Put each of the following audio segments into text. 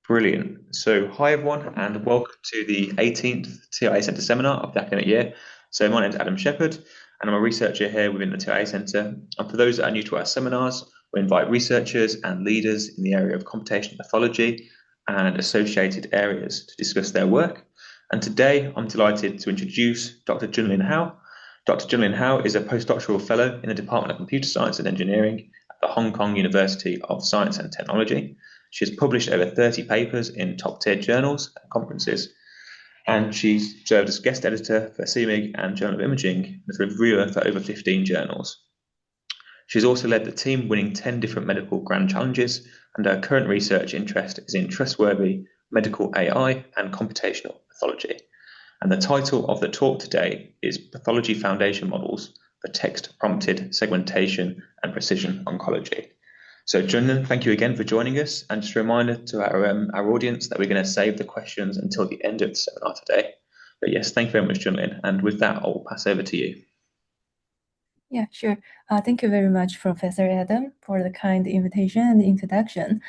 Brilliant. So, hi everyone, and welcome to the 18th TIA Centre seminar of the academic year. So, my name is Adam Shepherd, and I'm a researcher here within the TIA Centre. And for those that are new to our seminars, we invite researchers and leaders in the area of computational pathology and associated areas to discuss their work. And today, I'm delighted to introduce Dr. Junlin Hou. Dr. Junlin Hou is a postdoctoral fellow in the Department of Computer Science and Engineering at the Hong Kong University of Science and Technology. She has published over 30 papers in top-tier journals and conferences, and she's served as guest editor for CIMIG and Journal of Imaging, and as a reviewer for over 15 journals. She's also led the team winning 10 different medical grand challenges, and her current research interest is in trustworthy medical AI and computational pathology. And the title of the talk today is Pathology Foundation Models for Text-Prompted Segmentation and Precision Oncology. So, Junlin, thank you again for joining us. And just a reminder to our audience that we're going to save the questions until the end of the seminar today. But yes, thank you very much, Junlin. And with that, I'll pass over to you. Yeah, sure. Thank you very much, Professor Adam, for the kind invitation and introduction.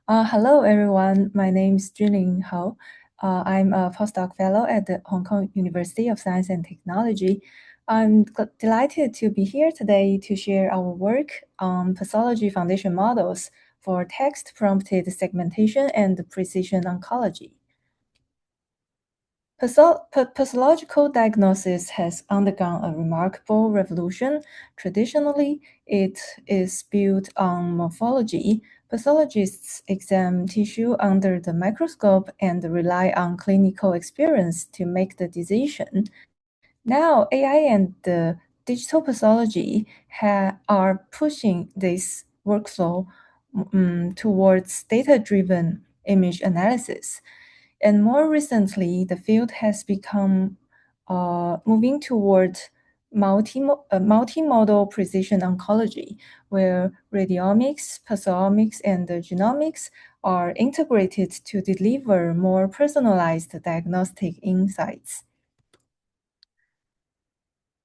Hello, everyone. My name is Junlin Hou. I'm a postdoc fellow at the Hong Kong University of Science and Technology. I'm delighted to be here today to share our work on pathology foundation models for text-prompted segmentation and precision oncology. Pathological diagnosis has undergone a remarkable revolution. Traditionally, it is built on morphology. Pathologists examine tissue under the microscope and rely on clinical experience to make the decision. Now, AI and the digital pathology are pushing this workflow towards data-driven image analysis. And more recently, the field has become moving toward multimodal precision oncology, where radiomics, pathomics, and genomics are integrated to deliver more personalized diagnostic insights.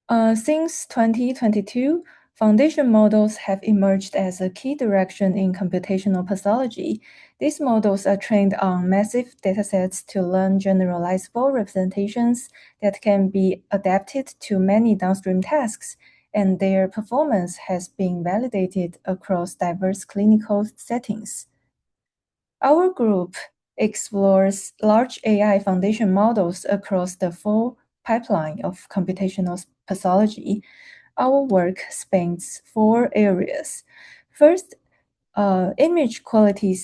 Since 2022, foundation models have emerged as a key direction in computational pathology. These models are trained on massive datasets to learn generalizable representations that can be adapted to many downstream tasks, and their performance has been validated across diverse clinical settings. Our group explores large AI foundation models across the full pipeline of computational pathology. Our work spans 4 areas. First, image quality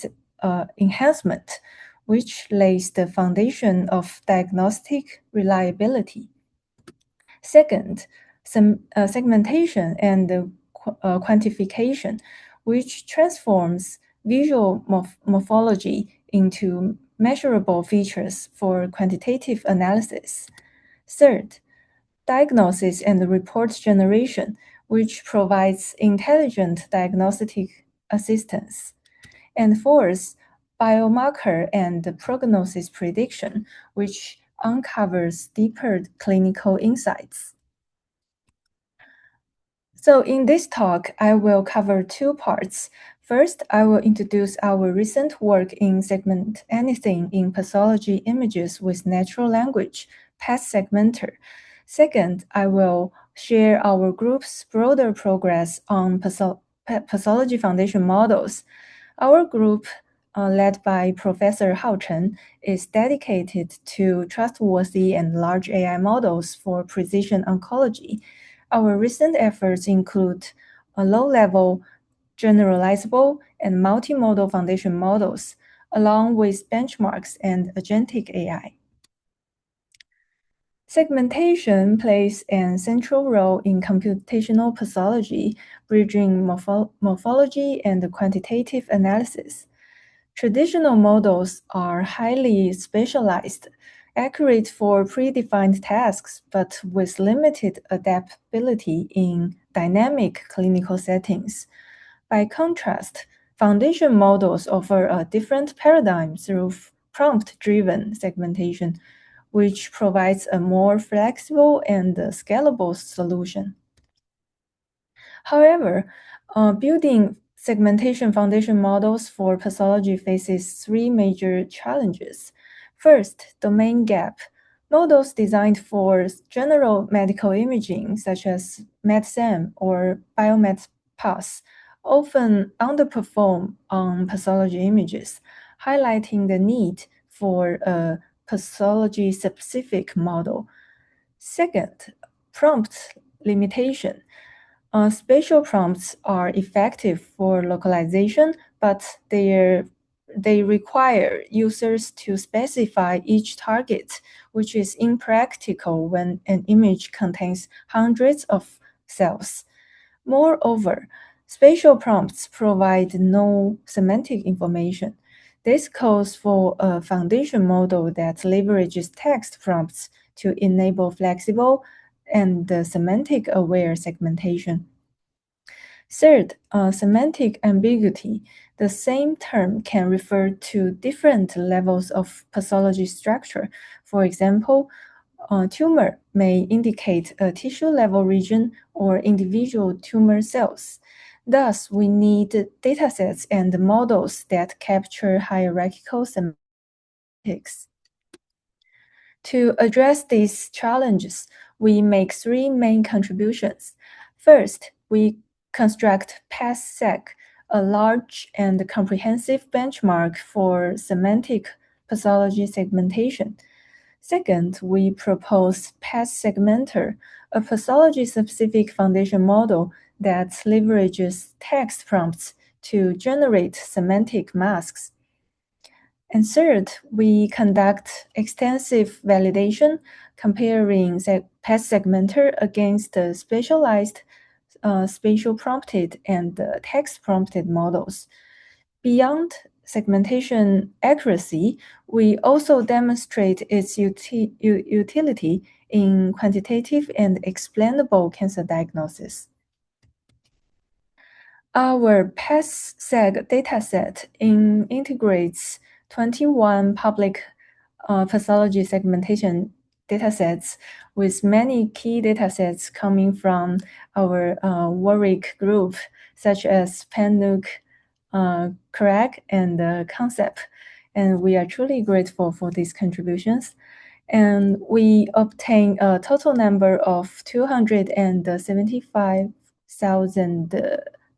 enhancement, which lays the foundation of diagnostic reliability. Second, segmentation and quantification, which transforms visual morphology into measurable features for quantitative analysis. Third, diagnosis and report generation, which provides intelligent diagnostic assistance. And fourth, biomarker and prognosis prediction, which uncovers deeper clinical insights. So in this talk, I will cover 2 parts. First, I will introduce our recent work in segment anything in pathology images with natural language, PathSegmentor. Second, I will share our group's broader progress on pathology foundation models. Our group, led by Professor Hao Chen, is dedicated to trustworthy and large AI models for precision oncology. Our recent efforts include low-level, generalizable, and multimodal foundation models, along with benchmarks and agentic AI. Segmentation plays an central role in computational pathology, bridging morphology and quantitative analysis. Traditional models are highly specialized, accurate for predefined tasks, but with limited adaptability in dynamic clinical settings. By contrast, foundation models offer a different paradigm through prompt-driven segmentation, which provides a more flexible and scalable solution. However, building segmentation foundation models for pathology faces three major challenges. First, domain gap. Models designed for general medical imaging, such as MedSam or BioMedPath, often underperform on pathology images, highlighting the need for a pathology-specific model. Second, prompt limitation. Spatial prompts are effective for localization, but they require users to specify each target, which is impractical when an image contains hundreds of cells. Moreover, spatial prompts provide no semantic information. This calls for a foundation model that leverages text prompts to enable flexible and semantic-aware segmentation. Third, semantic ambiguity. The same term can refer to different levels of pathology structure. For example, tumor may indicate a tissue-level region or individual tumor cells. Thus, we need datasets and models that capture hierarchical semantics. To address these challenges, we make three main contributions. First, we construct PathSeg, a large and comprehensive benchmark for semantic pathology segmentation. Second, we propose PathSegmentor, a pathology-specific foundation model that leverages text prompts to generate semantic masks. And third, we conduct extensive validation comparing PathSegmentor against the specialized spatial prompted and text prompted models. Beyond segmentation accuracy, we also demonstrate its utility in quantitative and explainable cancer diagnosis. Our PathSeg dataset integrates 21 public pathology segmentation datasets, with many key datasets coming from our Warwick group, such as PanNuc, Craig, and Concept. And we are truly grateful for these contributions. And we obtained a total number of 275,000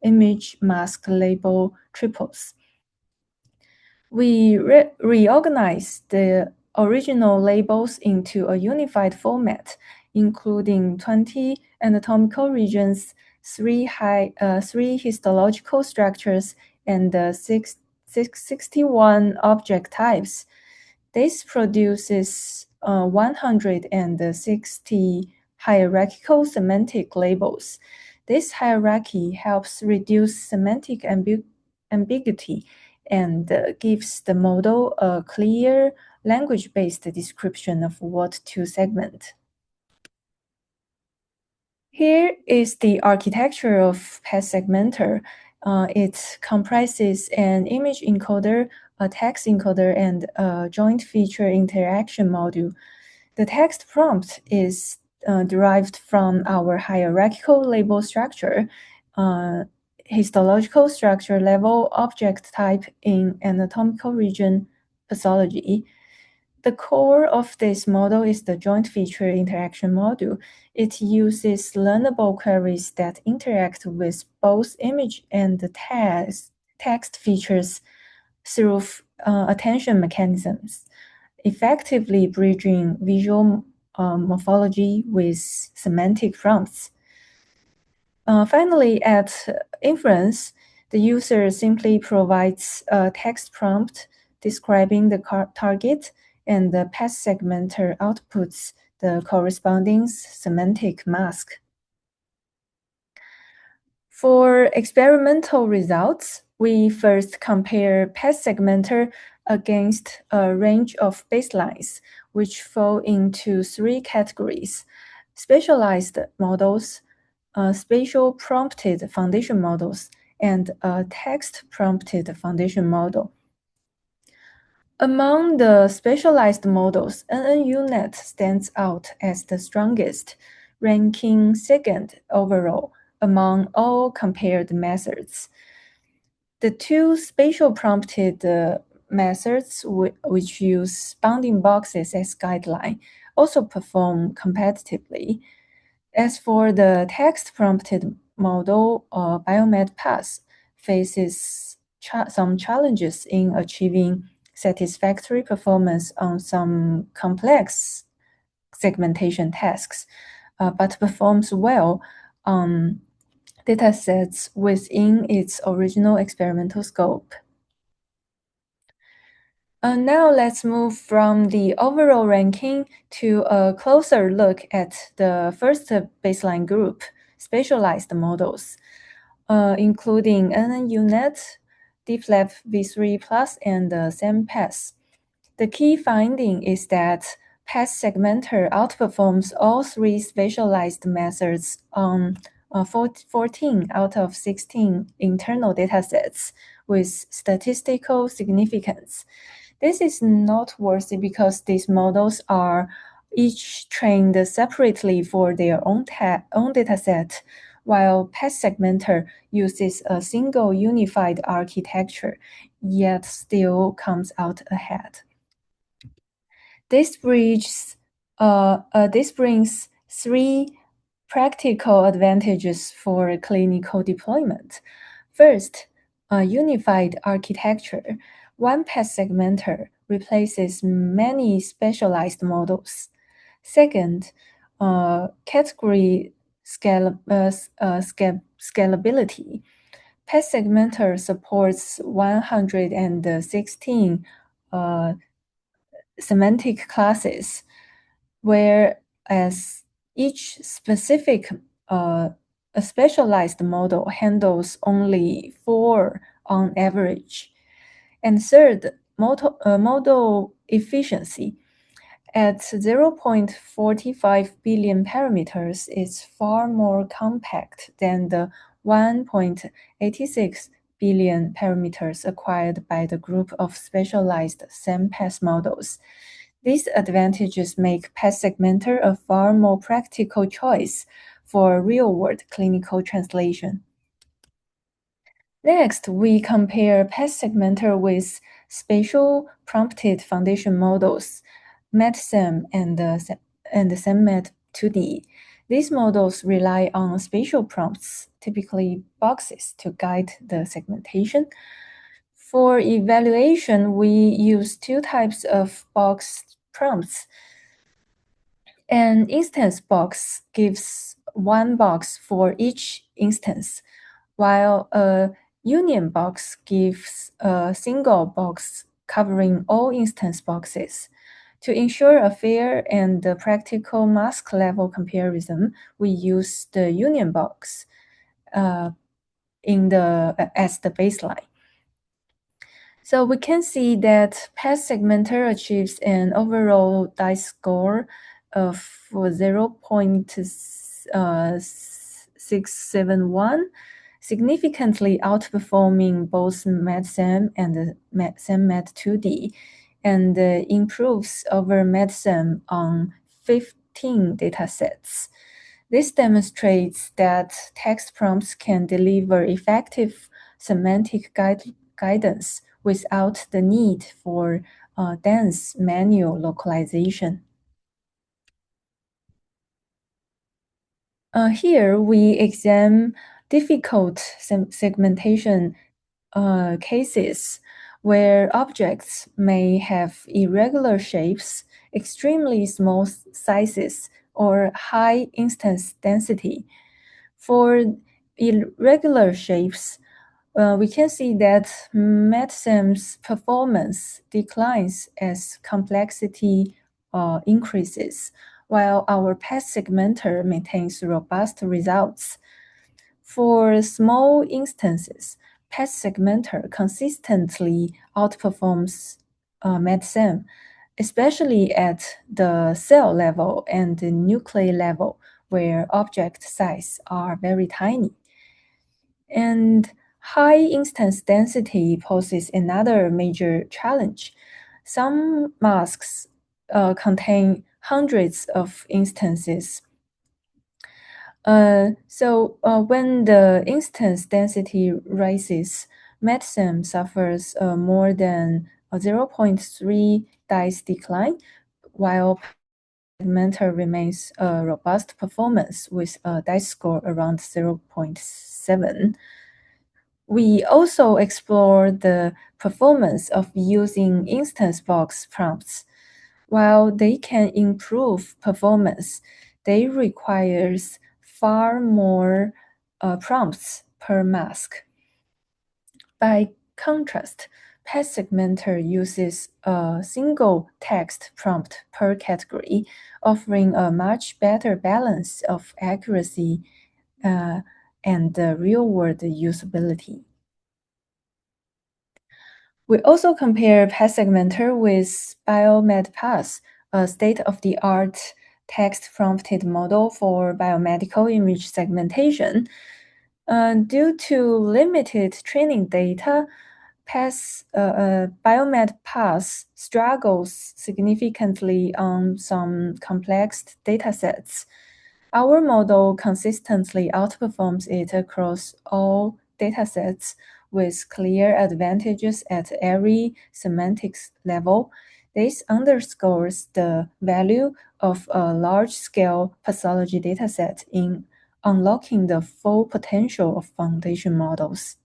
image mask label triples. We reorganized the original labels into a unified format, including 20 anatomical regions, three histological structures, and 61 object types. This produces 160 hierarchical semantic labels. This hierarchy helps reduce semantic ambiguity and gives the model a clear language-based description of what to segment. Here is the architecture of PathSegmentor. It comprises an image encoder, a text encoder, and a joint feature interaction module. The text prompt is derived from our hierarchical label structure, histological structure level object type in anatomical region pathology. The core of this model is the joint feature interaction module. It uses learnable queries that interact with both image and the text features through attention mechanisms, effectively bridging visual morphology with semantic prompts. Finally, at inference, the user simply provides a text prompt describing the target, and the PathSegmentor outputs the corresponding semantic mask. For experimental results, we first compare PathSegmentor against a range of baselines, which fall into three categories: specialized models, spatial prompted foundation models, and a text prompted foundation model. Among the specialized models, NNUNet stands out as the strongest, ranking second overall among all compared methods. The two spatial prompted methods, which use bounding boxes as guideline, also perform competitively. As for the text-prompted model, BioMedPath faces some challenges in achieving satisfactory performance on some complex segmentation tasks, but performs well on datasets within its original experimental scope. Now let's move from the overall ranking to a closer look at the first baseline group, spatialized models, including NNUNet, DeepLab v3+, and SAMPath. The key finding is that PathSegmentor outperforms all three spatialized methods on 14 out of 16 internal datasets with statistical significance. This is noteworthy because these models are each trained separately for their own dataset, while PathSegmentor uses a single unified architecture, yet still comes out ahead. This brings three practical advantages for clinical deployment. First, a unified architecture. One PathSegmentor replaces many specialized models. Second, category scalability. PathSegmentor supports 116 semantic classes, whereas each specific a specialized model handles only 4 on average. And third, model efficiency. At 0.45 billion parameters, it's far more compact than the 1.86 billion parameters acquired by the group of specialized SAMPath models. These advantages make PathSegmentor a far more practical choice for real-world clinical translation. Next, we compare PathSegmentor with spatial prompted foundation models, MedSem and SemMed2D. These models rely on spatial prompts, typically boxes, to guide the segmentation. For evaluation, we use two types of box prompts. An instance box gives one box for each instance, while a union box gives a single box covering all instance boxes. To ensure a fair and practical mask level comparison, we use the union box as the baseline. So we can see that PathSegmentor achieves an overall dice score of 0.671, significantly outperforming both MedSem and SemMed2D, and improves over MedSem on 15 datasets. This demonstrates that text prompts can deliver effective semantic guidance without the need for dense manual localization. Here we examine difficult segmentation cases where objects may have irregular shapes, extremely small sizes, or high instance density. For irregular shapes, we can see that MedSem's performance declines as complexity increases, while our PathSegmentor maintains robust results. For small instances, PathSegmentor consistently outperforms MedSem, especially at the cell level and the nuclei level, where object size are very tiny. And high instance density poses another major challenge. Some masks contain hundreds of instances. So when the instance density rises, medicine suffers more than a 0.3 dice decline, while PathSegmentor remains a robust performance with a dice score around 0.7. We also explore the performance of using instance box prompts. While they can improve performance, they requires far more prompts per mask. By contrast, PathSegmentor uses a single text prompt per category, offering a much better balance of accuracy and real-world usability. We also compare PathSegmentor with BioMedPath, a state-of-the-art text-prompted model for biomedical image segmentation. Due to limited training data, BioMedPath struggles significantly on some complex datasets. Our model consistently outperforms it across all datasets with clear advantages at every semantics level. This underscores the value of a large-scale pathology dataset in unlocking the full potential of foundation models.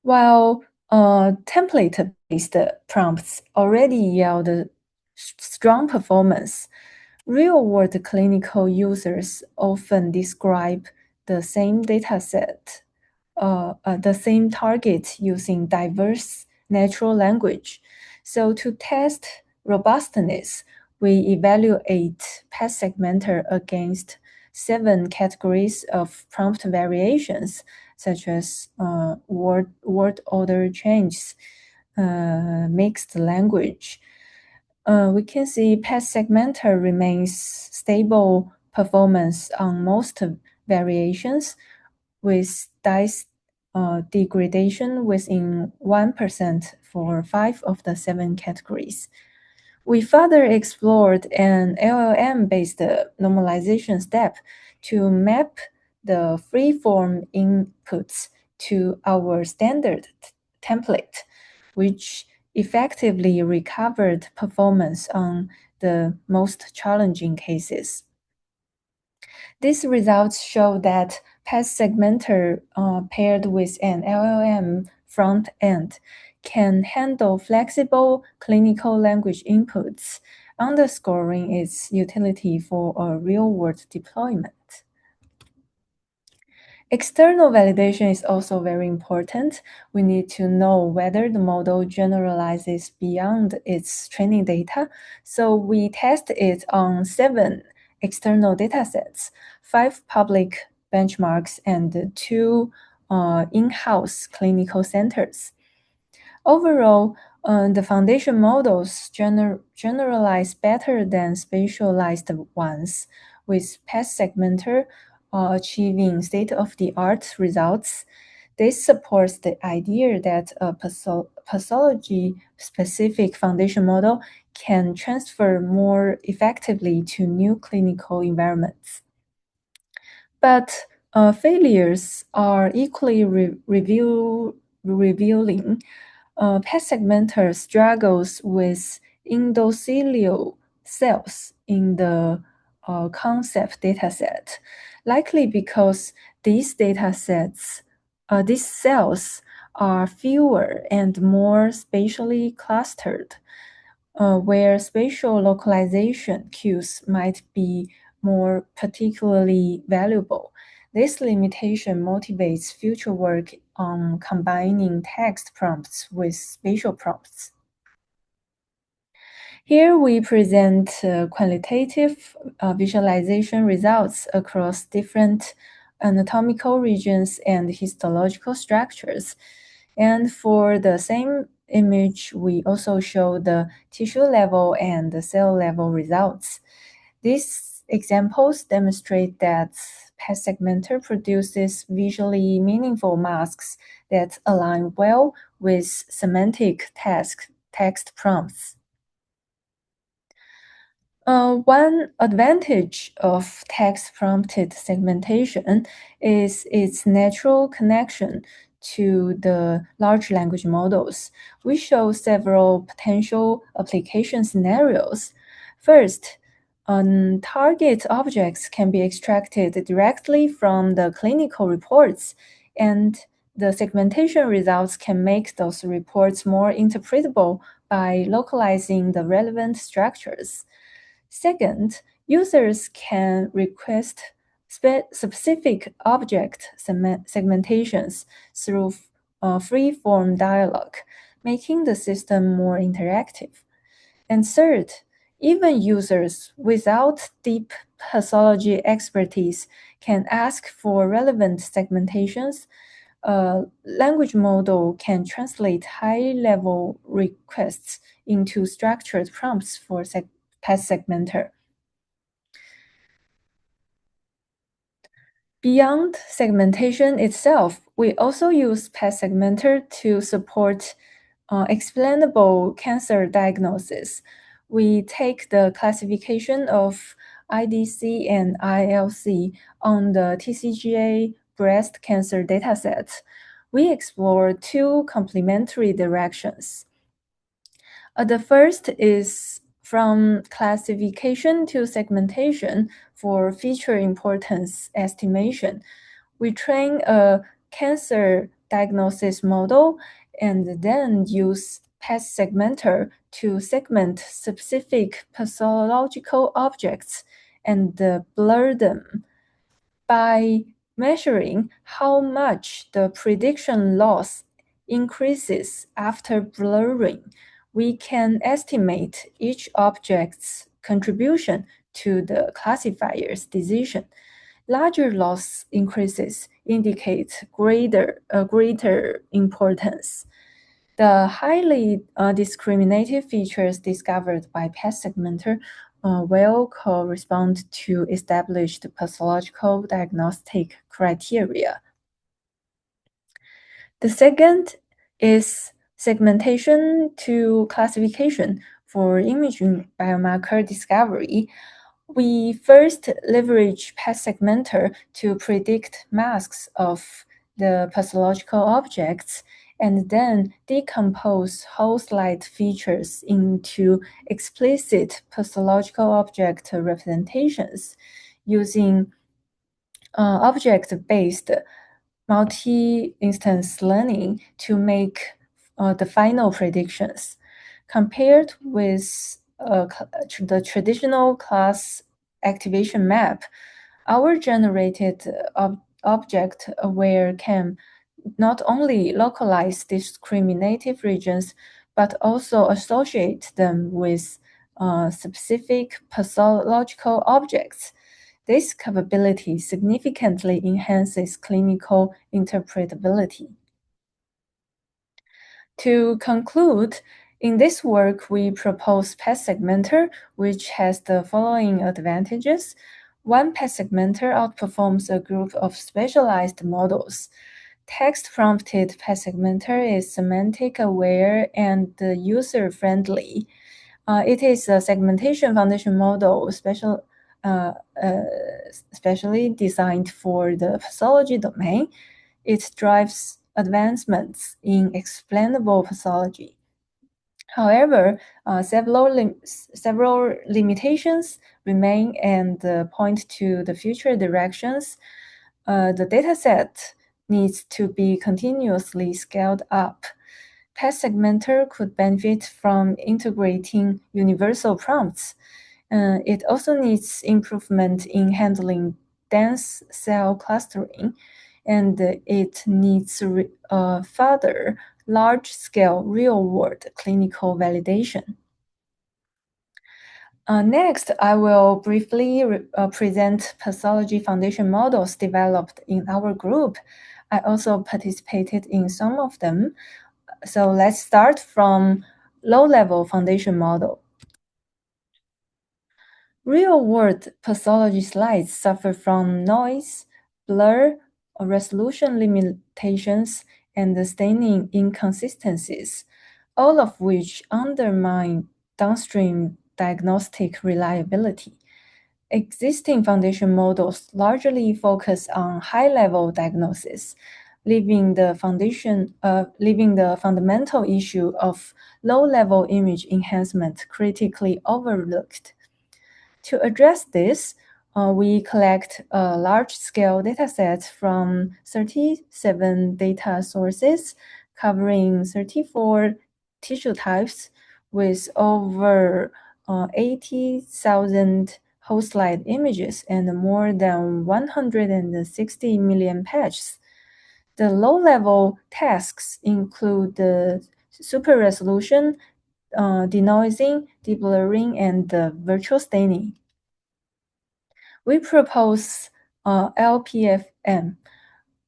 While template-based prompts already yield strong performance, real-world clinical users often describe the same dataset, the same target using diverse natural language. So to test robustness, we evaluate PathSegmentor against 7 categories of prompt variations, such as word order changes, mixed language. We can see PathSegmentor remains stable performance on most variations, with dice degradation within 1% for 5 of the 7 categories. We further explored an LLM-based normalization step to map the free-form inputs to our standard template, which effectively recovered performance on the most challenging cases. These results show that PathSegmentor paired with an LLM front end can handle flexible clinical language inputs, underscoring its utility for a real-world deployment. External validation is also very important. We need to know whether the model generalizes beyond its training data. So we test it on 7 external datasets, 5 public benchmarks, and 2 in-house clinical centers. Overall, the foundation models generalize better than specialized ones, with PathSegmentor achieving state-of-the-art results. This supports the idea that a pathology-specific foundation model can transfer more effectively to new clinical environments. But failures are equally revealing. PathSegmentor struggles with endothelial cells in the concept dataset, likely because these cells are fewer and more spatially clustered, where spatial localization cues might be more particularly valuable. This limitation motivates future work on combining text prompts with spatial prompts. Here we present qualitative visualization results across different anatomical regions and histological structures. And for the same image, we also show the tissue level and the cell level results. These examples demonstrate that PathSegmentor produces visually meaningful masks that align well with semantic text prompts. One advantage of text-prompted segmentation is its natural connection to the large language models. We show several potential application scenarios. First, target objects can be extracted directly from the clinical reports, and the segmentation results can make those reports more interpretable by localizing the relevant structures. Second, users can request specific object segmentations through free-form dialogue, making the system more interactive. And third, even users without deep pathology expertise can ask for relevant segmentations. A language model can translate high-level requests into structured prompts for PathSegmentor. Beyond segmentation itself, we also use PathSegmentor to support explainable cancer diagnosis. We take the classification of IDC and ILC on the TCGA breast cancer datasets. We explore two complementary directions. The first is from classification to segmentation for feature importance estimation. We train a cancer diagnosis model and then use PathSegmentor to segment specific pathological objects and blur them. By measuring how much the prediction loss increases after blurring, we can estimate each object's contribution to the classifier's decision. Larger loss increases indicate greater importance. The highly discriminative features discovered by PathSegmentor will correspond to established pathological diagnostic criteria. The second is segmentation to classification for imaging biomarker discovery. We first leverage PathSegmentor to predict masks of the pathological objects and then decompose whole slide features into explicit pathological object representations using object-based multi-instance learning to make the final predictions. Compared with the traditional class activation map, our generated object-aware can not only localize discriminative regions, but also associate them with specific pathological objects. This capability significantly enhances clinical interpretability. To conclude, in this work, we propose PathSegmentor, which has the following advantages. One PathSegmentor outperforms a group of specialized models. Text-prompted PathSegmentor is semantic-aware and user-friendly. It is a segmentation foundation model specially designed for the pathology domain. It drives advancements in explainable pathology. However, several limitations remain and point to the future directions. The dataset needs to be continuously scaled up. PathSegmentor could benefit from integrating universal prompts. It also needs improvement in handling dense cell clustering, and it needs further large-scale real-world clinical validation. Next, I will briefly present pathology foundation models developed in our group. I also participated in some of them. So let's start from low-level foundation model. Real-world pathology slides suffer from noise, blur, resolution limitations, and staining inconsistencies, all of which undermine downstream diagnostic reliability. Existing foundation models largely focus on high-level diagnosis, leaving the fundamental issue of low-level image enhancement critically overlooked. To address this, we collect a large-scale dataset from 37 data sources covering 34 tissue types with over 80,000 whole slide images and more than 160 million patches. The low-level tasks include the super resolution, denoising, deblurring, and virtual staining. We propose LPFM,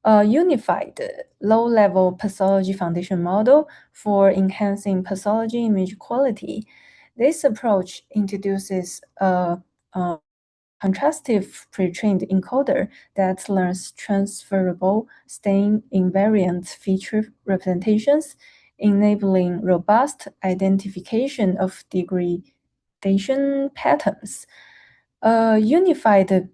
a unified low-level pathology foundation model for enhancing pathology image quality. This approach introduces a contrastive pre-trained encoder that learns transferable stain invariant feature representations, enabling robust identification of degradation patterns. A unified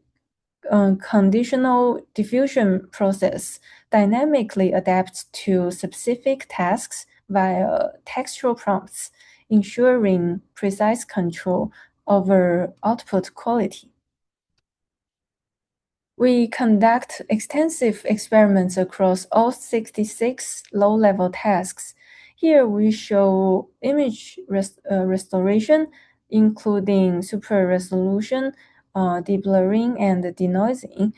conditional diffusion process dynamically adapts to specific tasks via textual prompts, ensuring precise control over output quality. We conduct extensive experiments across all 66 low-level tasks. Here we show image restoration, including super resolution, deblurring, and denoising.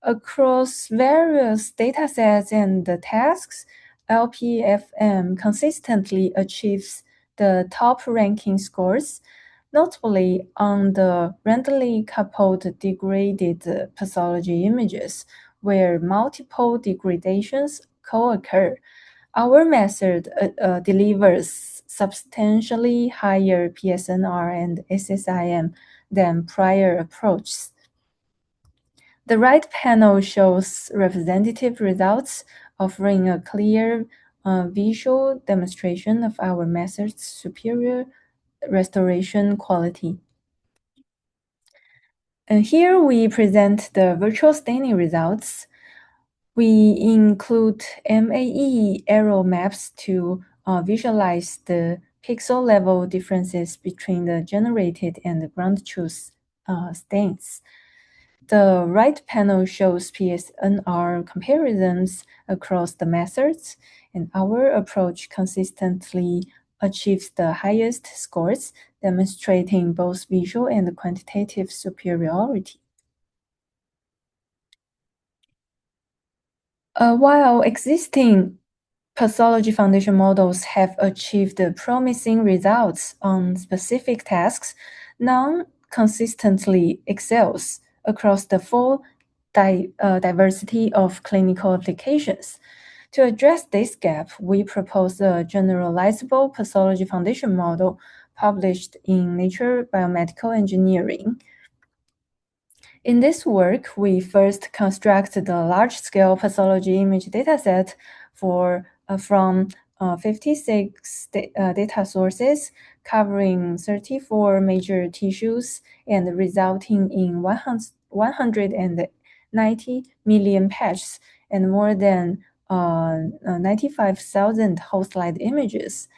Across various datasets and tasks, LPFM consistently achieves the top ranking scores, notably on the randomly coupled degraded pathology images, where multiple degradations co-occur. Our method delivers substantially higher PSNR and SSIM than prior approaches. The right panel shows representative results, offering a clear visual demonstration of our method's superior restoration quality. And here we present the virtual staining results. We include MAE arrow maps to visualize the pixel level differences between the generated and the ground truth stains. The right panel shows PSNR comparisons across the methods, and our approach consistently achieves the highest scores, demonstrating both visual and quantitative superiority. While existing pathology foundation models have achieved promising results on specific tasks, none consistently excels across the full diversity of clinical applications. To address this gap, we propose a generalizable pathology foundation model published in Nature Biomedical Engineering. In this work, we first construct the large-scale pathology image dataset from 56 data sources covering 34 major tissues and resulting in 190 million patches and more than 95,000 whole slide images.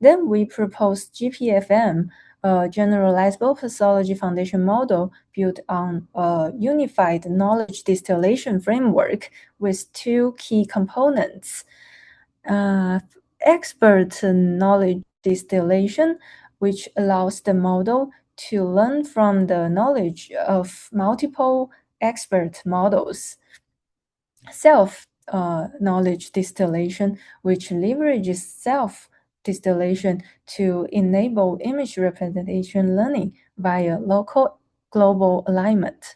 Then we proposed GPFM, a generalizable pathology foundation model built on a unified knowledge distillation framework with two key components. Expert knowledge distillation, which allows the model to learn from the knowledge of multiple expert models. Self-knowledge distillation, which leverages self-distillation to enable image representation learning via local global alignment.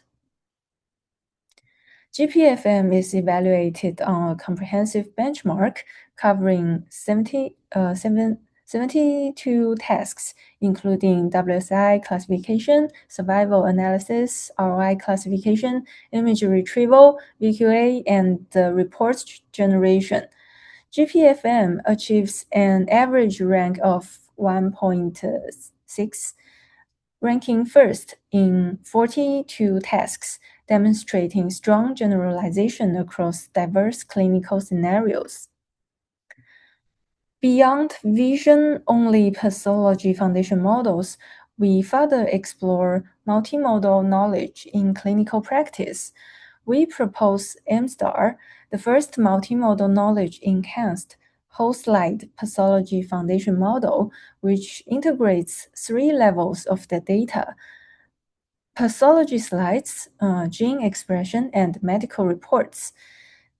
GPFM is evaluated on a comprehensive benchmark covering 72 tasks, including WSI classification, survival analysis, ROI classification, image retrieval, VQA, and report generation. GPFM achieves an average rank of 1.6 ranking first in 42 tasks, demonstrating strong generalization across diverse clinical scenarios. Beyond vision-only pathology foundation models, we further explore multimodal knowledge in clinical practice. We propose MSTAR, the first multimodal knowledge enhanced whole-slide pathology foundation model, which integrates 3 levels of the data: pathology slides, gene expression, and medical reports.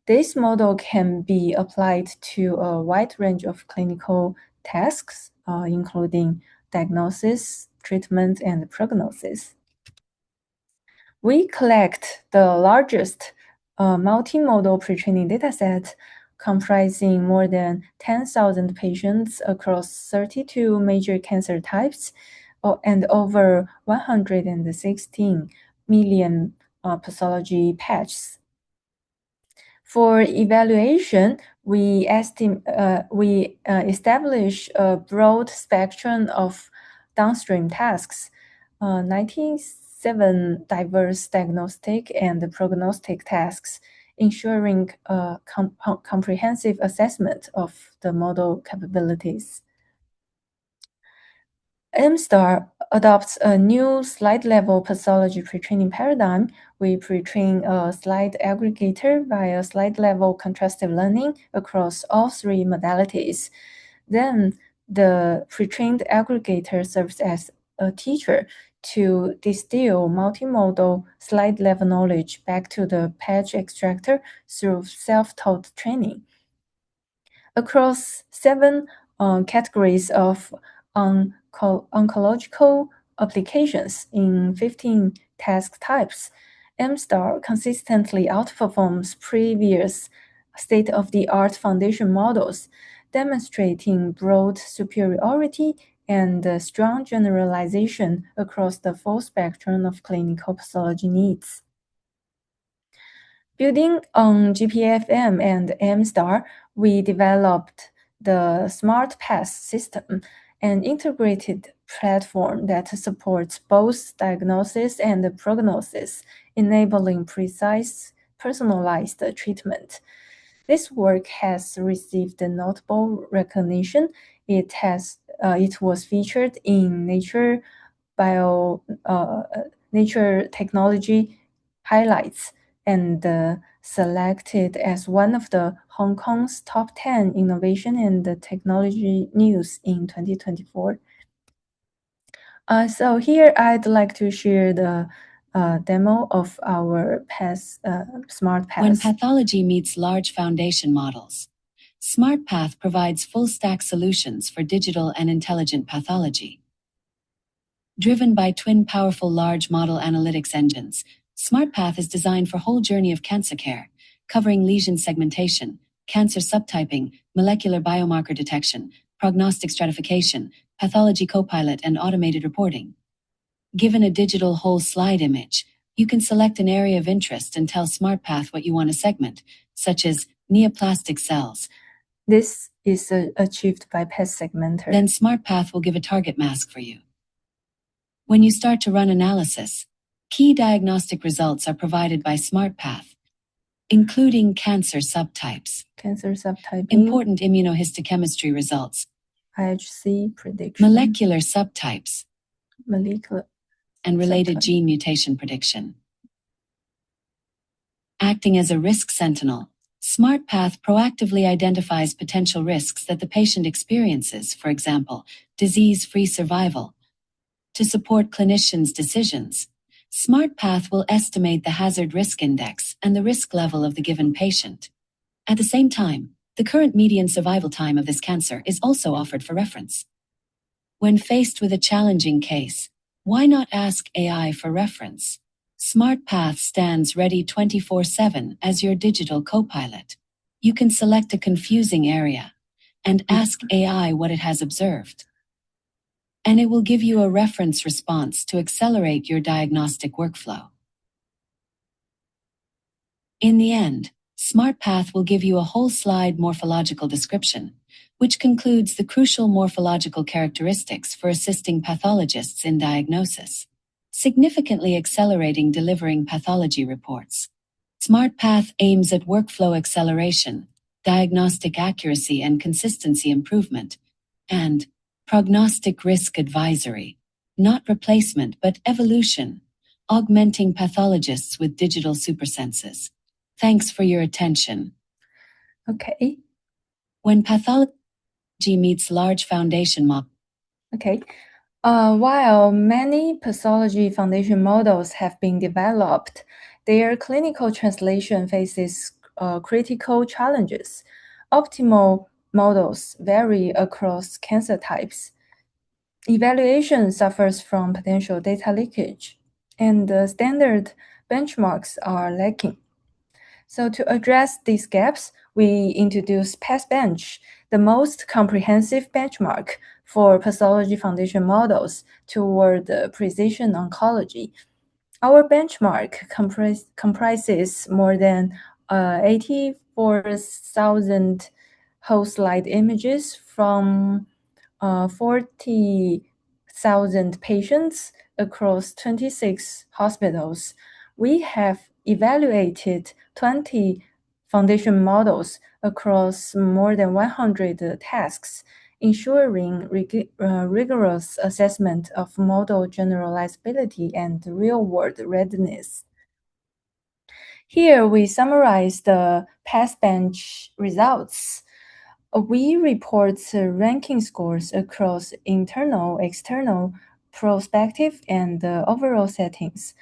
This model can be applied to a wide range of clinical tasks, including diagnosis, treatment, and prognosis. We collect the largest multimodal pre-training dataset comprising more than 10,000 patients across 32 major cancer types and over 116 million pathology patches. For evaluation, we establish a broad spectrum of downstream tasks, 97 diverse diagnostic and prognostic tasks, ensuring a comprehensive assessment of the model capabilities. MSTAR adopts a new slide-level pathology pre-training paradigm. We pre-train a slide aggregator via slide-level contrastive learning across all 3 modalities. Then, the pre-trained aggregator serves as a teacher to distill multimodal slide-level knowledge back to the patch extractor through self-taught training. Across 7 categories of oncological applications in 15 task types, MSTAR consistently outperforms previous state-of-the-art foundation models, demonstrating broad superiority and strong generalization across the full spectrum of clinical pathology needs. Building on GPFM and MSTAR, we developed the SmartPath system, an integrated platform that supports both diagnosis and prognosis, enabling precise, personalized treatment. This work has received notable recognition. It was featured in Nature Technology Highlights and selected as one of the Hong Kong's top 10 innovation and technology news in 2024. So here I'd like to share the demo of our SmartPath. When pathology meets large foundation models, SmartPath provides full-stack solutions for digital and intelligent pathology. Driven by twin powerful large model analytics engines, SmartPath is designed for whole journey of cancer care, covering lesion segmentation, cancer subtyping, molecular biomarker detection, prognostic stratification, pathology copilot, and automated reporting. Given a digital whole slide image, you can select an area of interest and tell SmartPath what you want to segment, such as neoplastic cells. This is achieved by PathSegmentor. Then SmartPath will give a target mask for you. When you start to run analysis, key diagnostic results are provided by SmartPath, including cancer subtypes, important immunohistochemistry results, IHC prediction, molecular subtypes, and related gene mutation prediction. Acting as a risk sentinel, SmartPath proactively identifies potential risks that the patient experiences, for example, disease-free survival. To support clinicians' decisions, SmartPath will estimate the hazard risk index and the risk level of the given patient. At the same time, the current median survival time of this cancer is also offered for reference. When faced with a challenging case, why not ask AI for reference? SmartPath stands ready 24/7 as your digital co-pilot. You can select a confusing area and ask AI what it has observed, and it will give you a reference response to accelerate your diagnostic workflow. In the end, SmartPath will give you a whole slide morphological description, which concludes the crucial morphological characteristics for assisting pathologists in diagnosis, significantly accelerating delivering pathology reports. SmartPath aims at workflow acceleration, diagnostic accuracy and consistency improvement, and prognostic risk advisory, not replacement but evolution, augmenting pathologists with digital supersenses. Thanks for your attention. Okay. When pathology meets large foundation models. Okay. While many pathology foundation models have been developed, their clinical translation faces critical challenges. Optimal models vary across cancer types. Evaluation suffers from potential data leakage, and the standard benchmarks are lacking. So to address these gaps, we introduced PathBench, the most comprehensive benchmark for pathology foundation models toward precision oncology. Our benchmark comprises more than 84,000 whole slide images from 40,000 patients across 26 hospitals. We have evaluated 20 foundation models across more than 100 tasks, ensuring rigorous assessment of model generalizability and real-world readiness. Here we summarize the PathBench results. We report ranking scores across internal, external, prospective, and overall settings,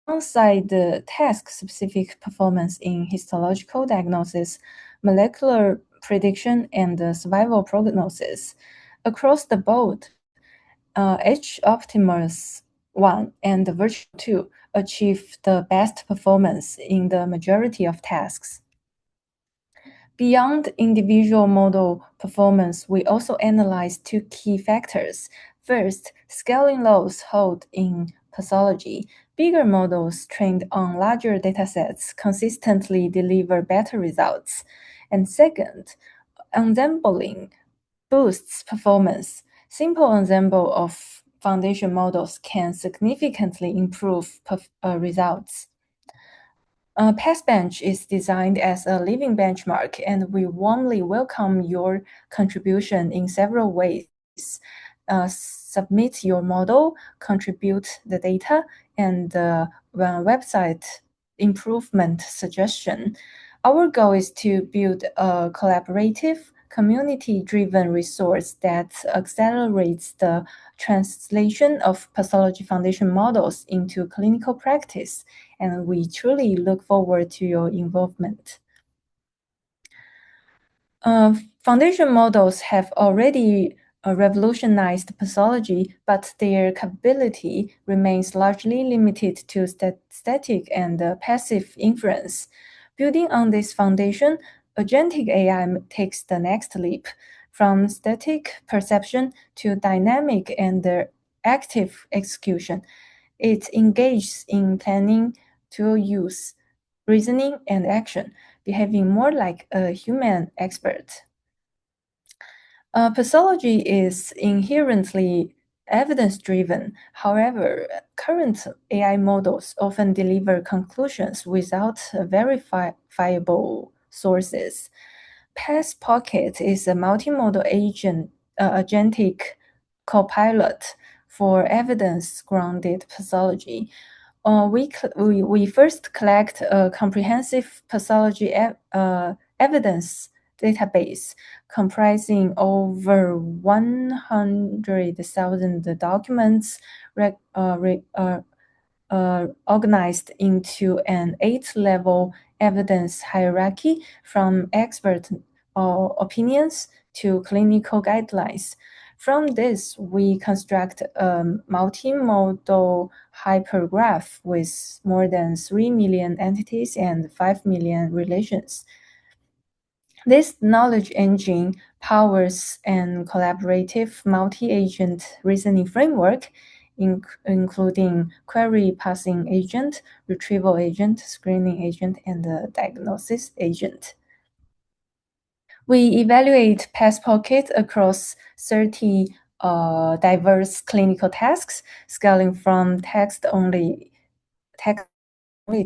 alongside the task-specific performance in histological diagnosis, molecular prediction, and survival prognosis. Across the board, H-Optimus 1 and Virtual 2 achieve the best performance in the majority of tasks. Beyond individual model performance, we also analyze two key factors. First, scaling laws hold in pathology. Bigger models trained on larger datasets consistently deliver better results. And second, ensembling boosts performance. Simple ensemble of foundation models can significantly improve results. PathBench is designed as a living benchmark, and we warmly welcome your contribution in several ways. Submit your model, contribute the data, and website improvement suggestion. Our goal is to build a collaborative, community-driven resource that accelerates the translation of pathology foundation models into clinical practice, and we truly look forward to your involvement. Foundation models have already revolutionized pathology, but their capability remains largely limited to static and passive inference. Building on this foundation, agentic AI takes the next leap from static perception to dynamic and active execution. It engages in planning, tool use, reasoning, and action, behaving more like a human expert. Pathology is inherently evidence-driven. However, current AI models often deliver conclusions without verifiable sources. PathPocket is a multimodal agentic copilot for evidence-grounded pathology. We first collect a comprehensive pathology evidence database comprising over 100,000 documents organized into an 8-level evidence hierarchy from expert opinions to clinical guidelines. From this, we construct a multimodal hypergraph with more than 3 million entities and 5 million relations. This knowledge engine powers an collaborative multi-agent reasoning framework, including query parsing agent, retrieval agent, screening agent, and diagnosis agent. We evaluate PathPocket across 30 diverse clinical tasks, scaling from text-only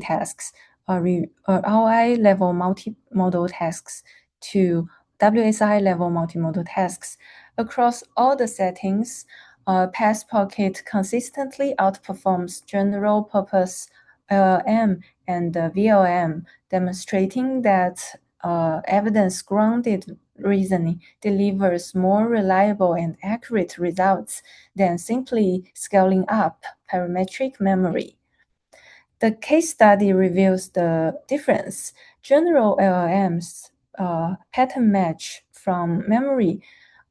tasks, ROI-level multimodal tasks, to WSI level multimodal tasks. Across all the settings, PathPocket consistently outperforms general purpose LLM and VLM, demonstrating that evidence-grounded reasoning delivers more reliable and accurate results than simply scaling up parametric memory. The case study reveals the difference. General LLMs pattern match from memory,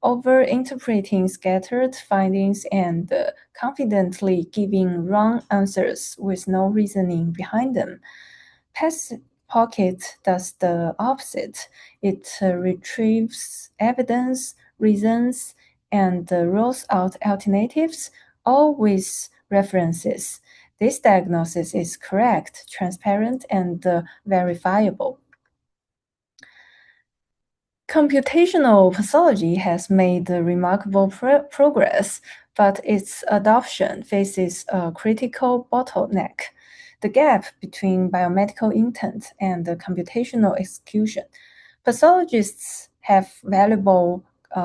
over-interpreting scattered findings and confidently giving wrong answers with no reasoning behind them. PathPocket does the opposite. It retrieves evidence, reasons, and rolls out alternatives, all with references. This diagnosis is correct, transparent, and verifiable. Computational pathology has made remarkable progress, but its adoption faces a critical bottleneck: the gap between biomedical intent and computational execution. Pathologists have valuable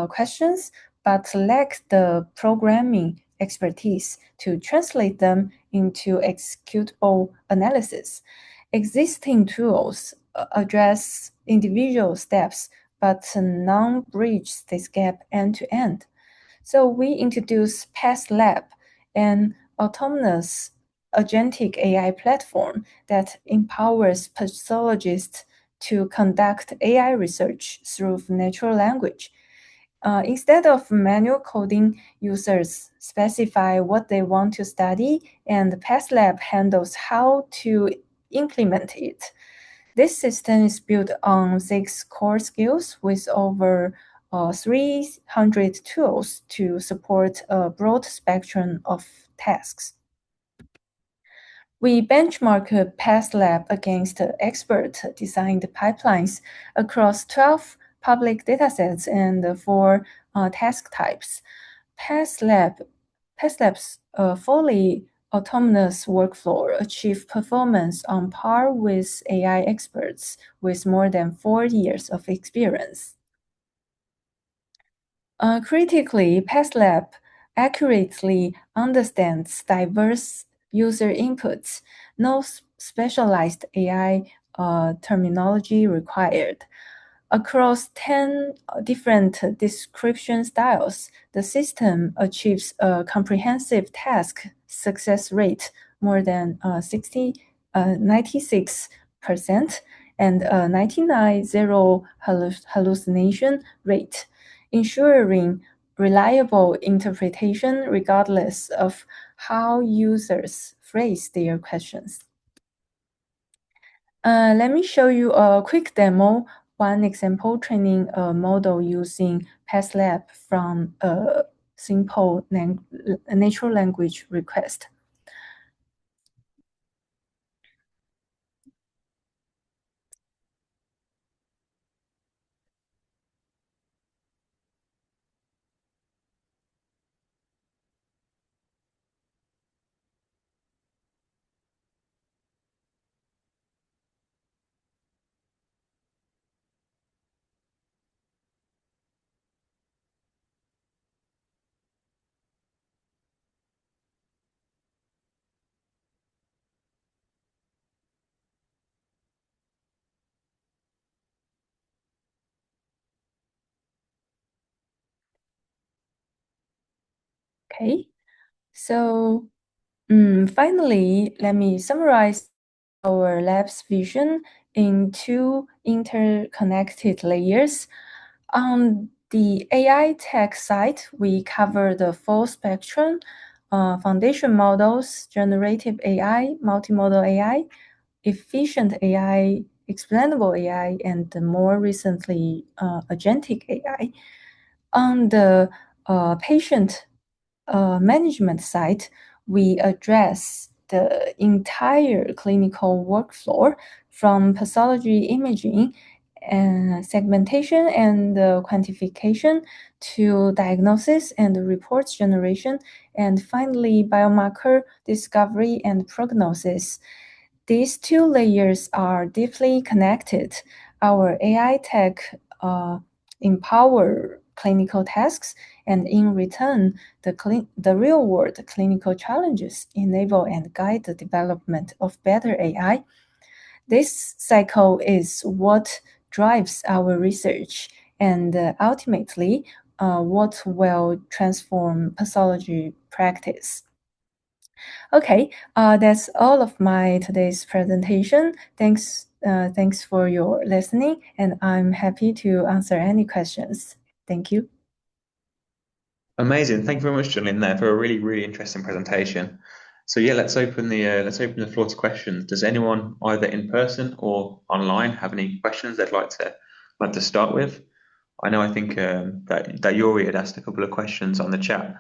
questions, but lack the programming expertise to translate them into executable analysis. Existing tools address individual steps, but none bridge this gap end-to-end. So we introduced PathLab, an autonomous agentic AI platform that empowers pathologists to conduct AI research through natural language. Instead of manual coding, users specify what they want to study, and PathLab handles how to implement it. This system is built on 6 core skills with over 300 tools to support a broad spectrum of tasks. We benchmark PathLab against expert-designed pipelines across 12 public datasets and 4 task types. PathLab's fully autonomous workflow achieve performance on par with AI experts with more than 4 years of experience. Critically, PathLab accurately understands diverse user inputs, no specialized AI terminology required. Across 10 different description styles, the system achieves a comprehensive task success rate more than 96% and a 99.0 hallucination rate, ensuring reliable interpretation regardless of how users phrase their questions. Let me show you a quick demo. One example, training a model using PathLab from a simple natural language request. Okay, so finally, let me summarize our lab's vision in 2 interconnected layers. On the AI tech side, we cover the full spectrum, foundation models, generative AI, multimodal AI, efficient AI, explainable AI, and more recently, agentic AI. On the patient management side, we address the entire clinical workflow from pathology imaging segmentation and quantification, to diagnosis and reports generation, and finally biomarker discovery and prognosis. These two layers are deeply connected. Our AI tech empower clinical tasks, and in return, the real-world clinical challenges enable and guide the development of better AI. This cycle is what drives our research and ultimately what will transform pathology practice. Okay, that's all of my today's presentation. Thanks for your listening, and I'm happy to answer any questions. Thank you. Amazing. Thank you very much, Junlin, there for a really, really interesting presentation. So yeah, let's open the floor to questions. Does anyone either in person or online have any questions they'd like to start with? I know I think that Yuri had asked a couple of questions on the chat.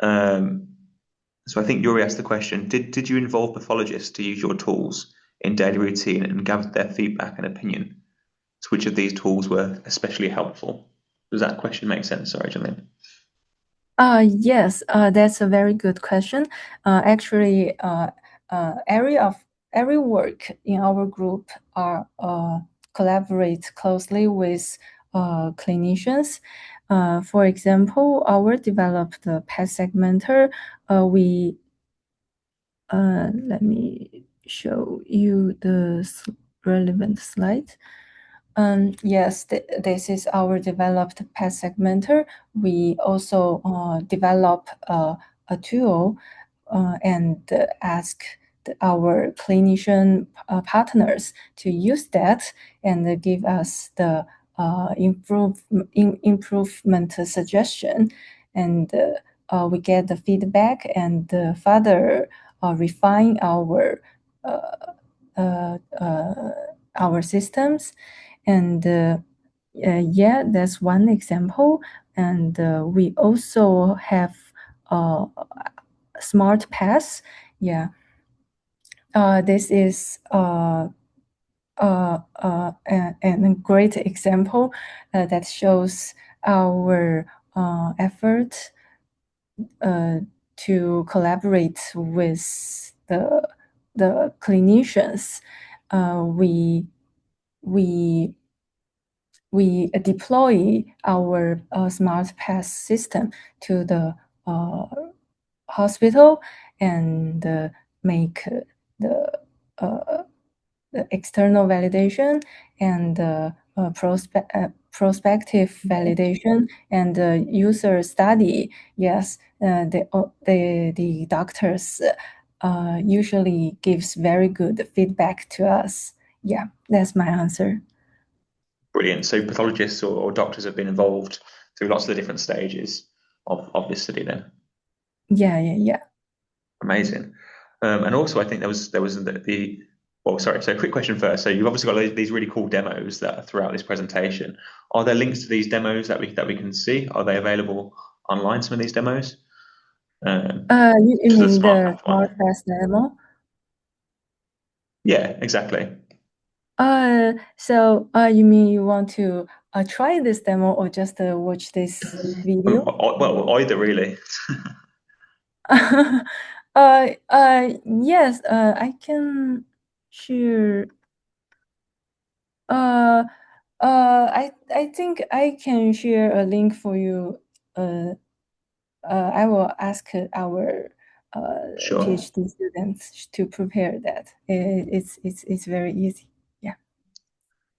So I think Yuri asked the question: Did you involve pathologists to use your tools in daily routine and gather their feedback and opinion? So which of these tools were especially helpful? Does that question make sense? Sorry, Junlin. Yes, that's a very good question. Actually, every work in our group are collaborate closely with clinicians. For example, our developed PathSegmentor. Let me show you the relevant slide. Yes, this is our developed PathSegmentor. We also develop a tool and ask our clinician partners to use that and give us the improvement suggestion, and we get the feedback and further refine our systems. And yeah, that's one example. And we also have smart paths. Yeah, this is a great example that shows our effort to collaborate with the clinicians. We deploy our smart path system to the hospital and make the external validation and prospective validation and user study. Yes, the doctors usually gives very good feedback to us. Yeah, that's my answer. Brilliant. So pathologists or doctors have been involved through lots of the different stages of this study then. Yeah. Amazing. And also I think there was well, sorry. So quick question first. So you've obviously got these really cool demos that are throughout this presentation. Are there links to these demos that we can see? Are they available online? Some of these demos. You mean the smart path demo? Yeah, exactly. So you mean you want to try this demo or just watch this video? Well, either really. Yes, I can share. I think I can share a link for you. I will ask our Sure. PhD students to prepare that. It's very easy. Yeah.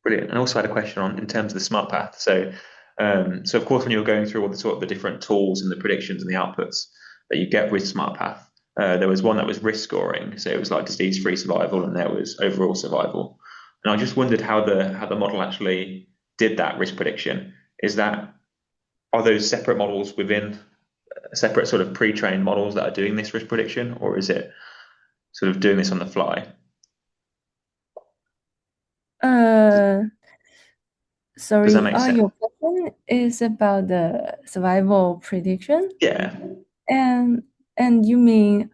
Brilliant. And also had a question in terms of the smart path. So of course, when you were going through all the sort of the different tools and the predictions and the outputs that you get with smart path, there was one that was risk scoring. So it was like disease-free survival, and there was overall survival. And I just wondered how the model actually did that risk prediction. Are those separate models within separate sort of pre-trained models that are doing this risk prediction, or is it sort of doing this on the fly? Sorry, Does that make sense? your question is about the survival prediction? Yeah. And you mean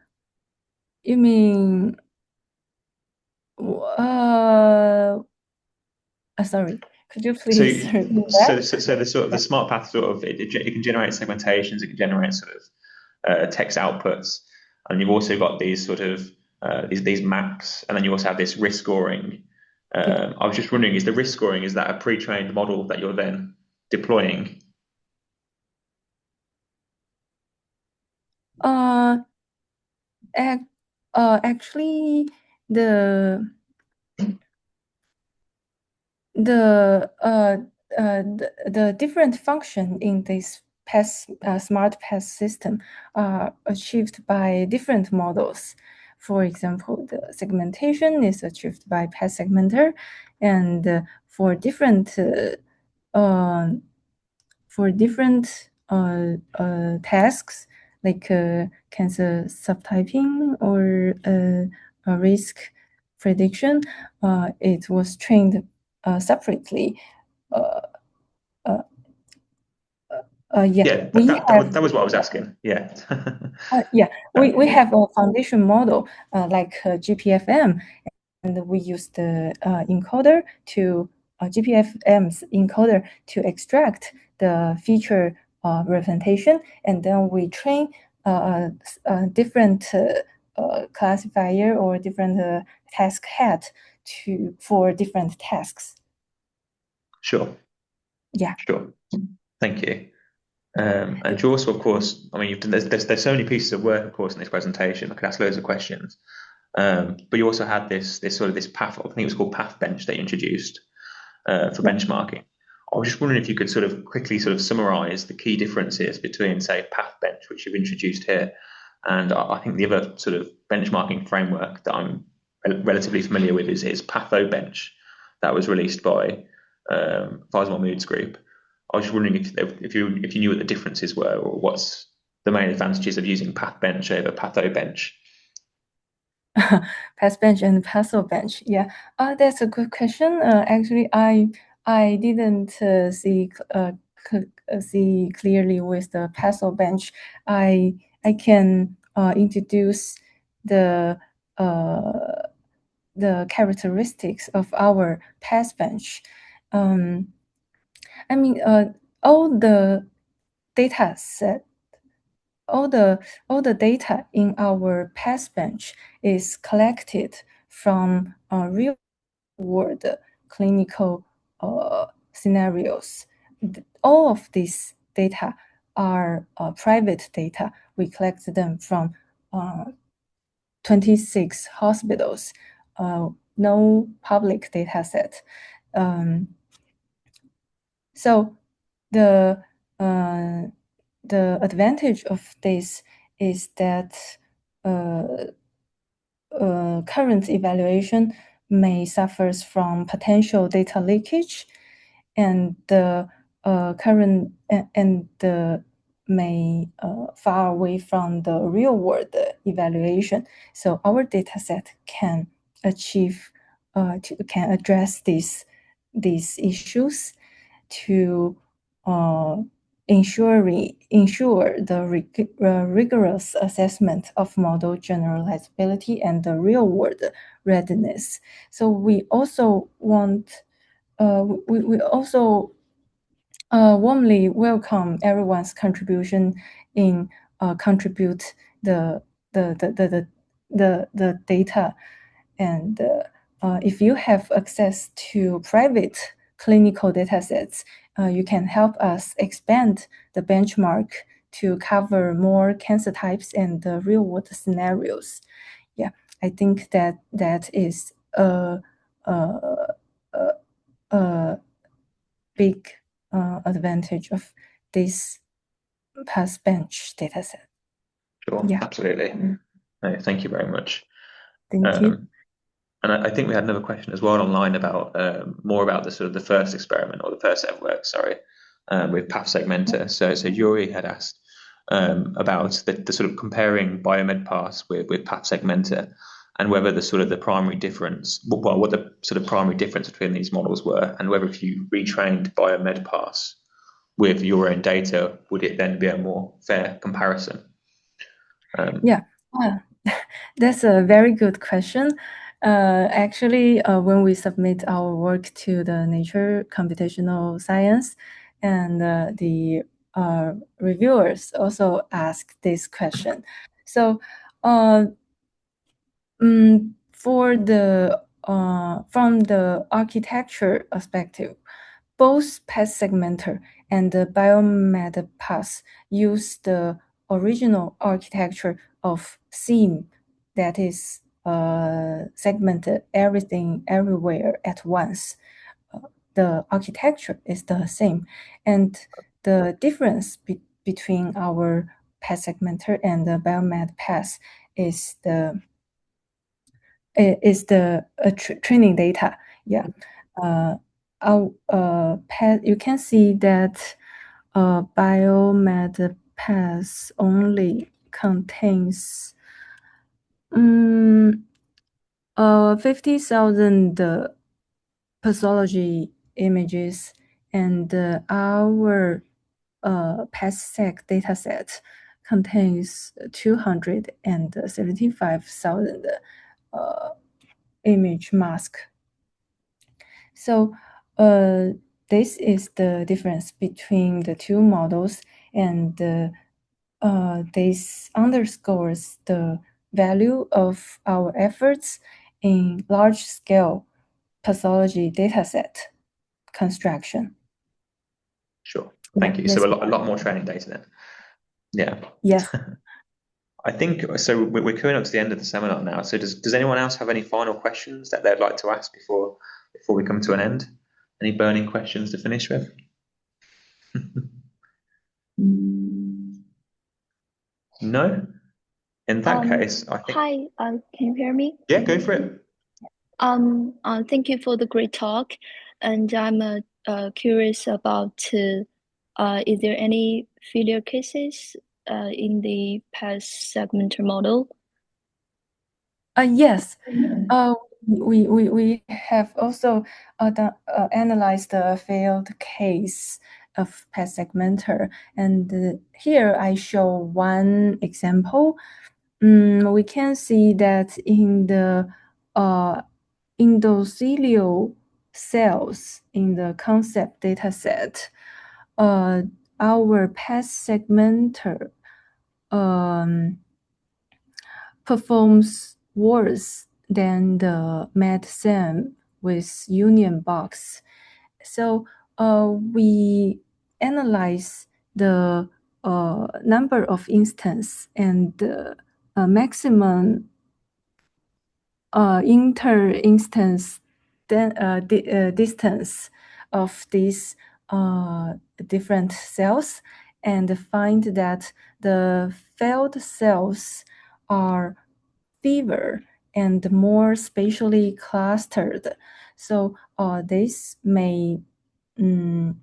sorry, Could you please repeat that? So the smart path it can generate segmentations, it can generate text outputs, and you've also got these these maps, and then you also have this risk scoring. I was just wondering, is the risk scoring, is that a pre-trained model that you're then deploying? Actually, the different function in this smart path system are achieved by different models. For example, the segmentation is achieved by PathSegmentor, and for different tasks like cancer subtyping or risk prediction, it was trained separately. That was what I was asking. Yeah. We have a foundation model like GPFM, and we use the encoder to GPFM's encoder to extract the feature representation, and then we train different classifier or different task head for different tasks. Sure. Yeah. Sure. Thank you. And you also, of course, I mean, there's so many pieces of work, of course, in this presentation. I could ask loads of questions. But you also had this path, I think it was called PathBench, that you introduced for benchmarking. I was just wondering if you could quickly summarize the key differences between, say, PathBench, which you've introduced here, and I think the other benchmarking framework that I'm relatively familiar with is PathoBench, that was released by Faisal Mahmood's group. I was just wondering if you knew what the differences were, or what's the main advantages of using PathBench over PathoBench. PathBench and PathoBench. Yeah, that's a good question. Actually, I didn't see clearly with the PathoBench. I can introduce the characteristics of our PathBench. I mean, all the data set, all the data in our PathBench is collected from real world clinical scenarios. All of these data are private data. We collect them from 26 hospitals, no public data set. So the advantage of this is that current evaluation may suffers from potential data leakage, and the current and the may far away from the real world evaluation. So our data set can achieve can address these issues to ensure the rigorous assessment of model generalizability and the real world readiness. So we also want we also warmly welcome everyone's contribution in contribute the data, and if you have access to private clinical data sets, you can help us expand the benchmark to cover more cancer types and the real world scenarios. Yeah, I think that is a big advantage of this PathBench dataset. Sure, yeah. Absolutely. No, thank you very much. Thank you. And I think we had another question as well online about more about the first experiment, or the first set of work, sorry, with PathSegmentor. So Yuri had asked about the comparing BioMedPass with PathSegmentor, and whether the primary difference, what the primary difference between these models were, and whether if you retrained BioMedPass with your own data, would it then be a more fair comparison? Yeah, that's a very good question. Actually, when we submit our work to the Nature Computational Science, and the reviewers also ask this question. So, for the from the architecture perspective, both PathSegmentor and the BioMedPath use the original architecture of SEAM, that is segmented everything everywhere at once. The architecture is the same, and the difference between our PathSegmentor and the BioMedPath is the training data. Yeah. You can see that BioMedPath only contains 50,000 pathology images, and our PathSeg dataset contains 275,000 image mask. So this is the difference between the two models, and this underscores the value of our efforts in large-scale pathology dataset construction. Sure. Thank you. So a lot more training data then. Yeah. Yes. I think so. We're coming up to the end of the seminar now. So does anyone else have any final questions that they'd like to ask before we come to an end? Any burning questions to finish with? No? In that case, I think... Hi, can you hear me? Yeah, go for it. Thank you for the great talk. And I'm curious about, is there any failure cases in the PathSegmentor model? Yes. We have also analyzed the failed case of PathSegmentor, and here I show one example. We can see that in the endothelial cells in the concept dataset, our PathSegmentor performs worse than the MedSem with union box. So we analyze the number of instances and the maximum inter-instance distance of these different cells, and find that the failed cells are fewer and more spatially clustered. So this may in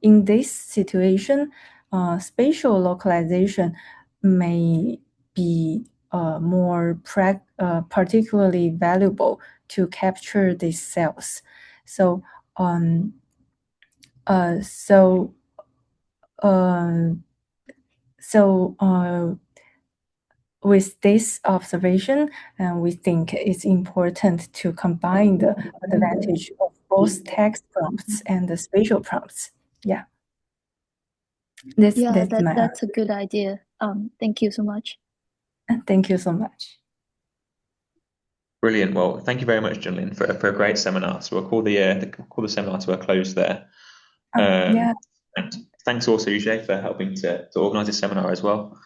this situation, spatial localization may be more particularly valuable to capture these cells. So with this observation, we think it's important to combine the advantage of both text prompts and the spatial prompts. Yeah. That's a good idea. Thank you so much. Thank you so much. Brilliant. Well, thank you very much, Junlin, for a great seminar. So we'll call the seminar to a close there. Yeah. And thanks also, Yujie, for helping to organise this seminar as well.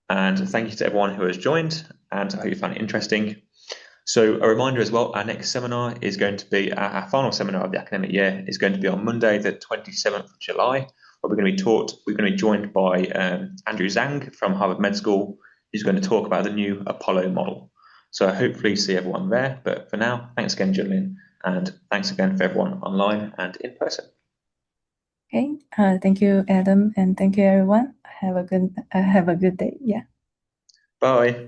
And thank you to everyone who has joined, and I hope you found it interesting. So a reminder as well, our next seminar is going to be our final seminar of the academic year is going to be on Monday, the 27th of July, where we're going to be joined by Andrew Zhang from Harvard Med School, who's going to talk about the new Apollo model. So hopefully see everyone there. But for now, thanks again, Junlin, and thanks again for everyone online and in person. Okay. Thank you, Adam, and thank you, everyone. Have a good day. Yeah. Bye.